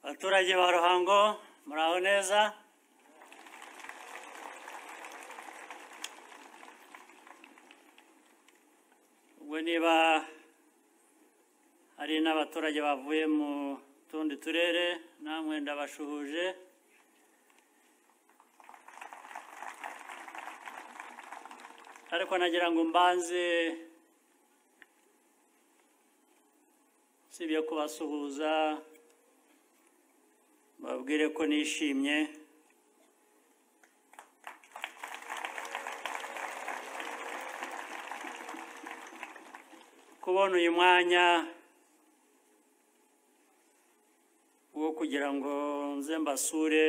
abaturage ba Ruhango muraho neza. Ubwo niba hari n'abaturage bavuye mu tundi turere namwe ndabashuhuje. Ariko nagira ngo mbanze sibyo kubasuhuza babwire ko nishimye kubona uyu mwanya wo kugira ngo nze mbasure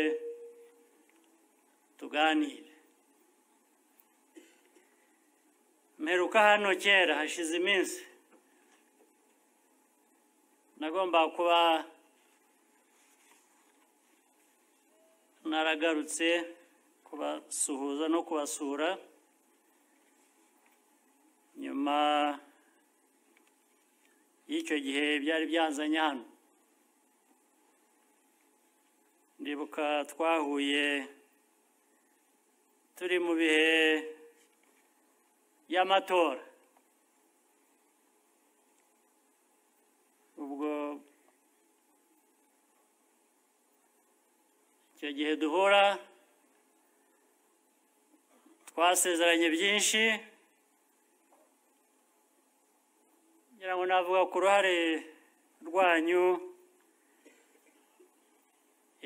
tuganire. Mperuka hano kera hashize iminsi, nagomba kuba naragarutse kubasuhuza no kubasura nyuma y'icyo gihe byari byanzanye hano. Ndibuka twahuye turi mu bihe y'amatora, ubwo icyo gihe duhura twasezeranye byinshi, ngira ngo navuga ku ruhare rwanyu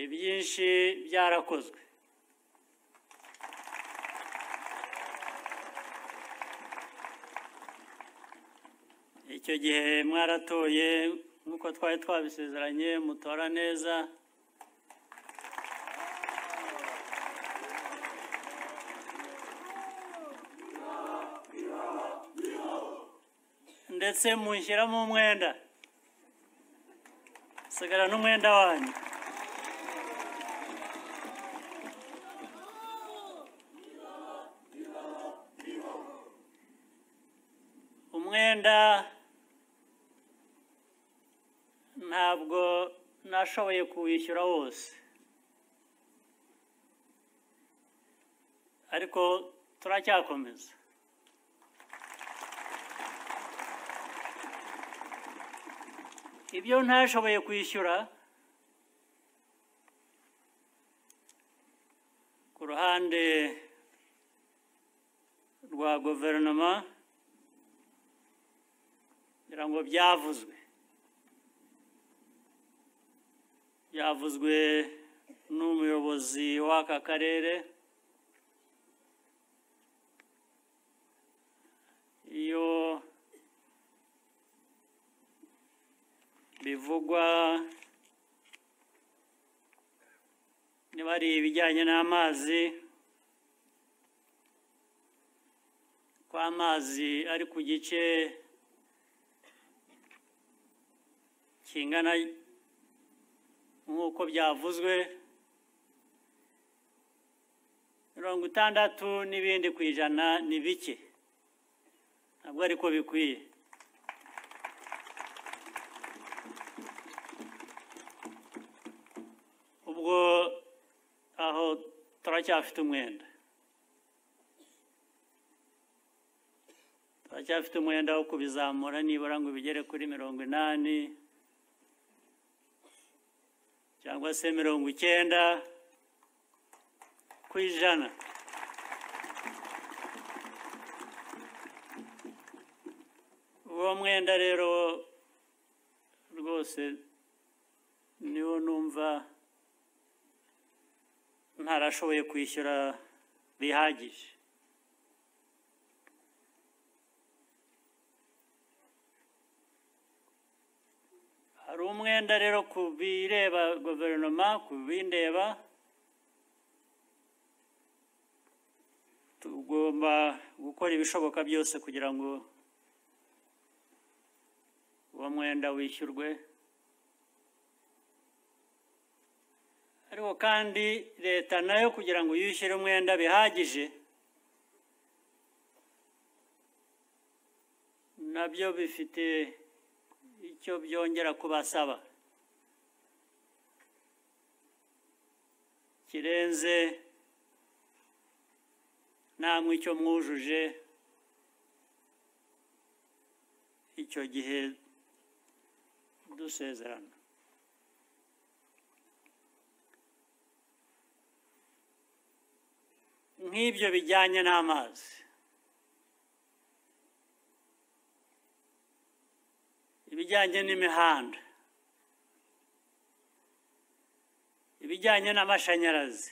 ibyinshi byarakozwe. Icyo gihe mwaratoye nk'uko twari twabisezeranye, mutora neza. Ndetse mushyiramo umwenda, sigara n'umwenda wanyu. Umwenda ntabwo nashoboye kuwishyura wose, ariko turacyakomeza. Ibyo ntashoboye kwishyura ku ruhande rwa guverinoma, ngira ngo byavuzwe n'umuyobozi w'aka karere. Iyo bivugwa niba ari ibijyanye n'amazi, ko amazi ari ku gice kingana nk'uko byavuzwe 60 n'ibindi ku ijana, ni bike, ntabwo ariko bikwiye. Ubwo aho turacyafite umwenda, wo kubizamura nibura ngo bigere kuri 80 cyangwa se 90 ku ijana. Uwo mwenda rero rwose niwo numva ntarashoboye kwishyura bihagije. Hari umwenda rero ku bireba guverinoma, ku bindeba tugomba gukora ibishoboka byose kugira ngo uwo mwenda wishyurwe. Ariko kandi leta nayo kugira ngo yishyure umwenda bihagije, nabyo bifite icyo byongera kubasaba. kirenze namwe icyo mwujuje icyo gihe dusezerana. Nk'ibyo bijyanye n'amazi, ibijyanye n'imihanda, ibijyanye n'amashanyarazi,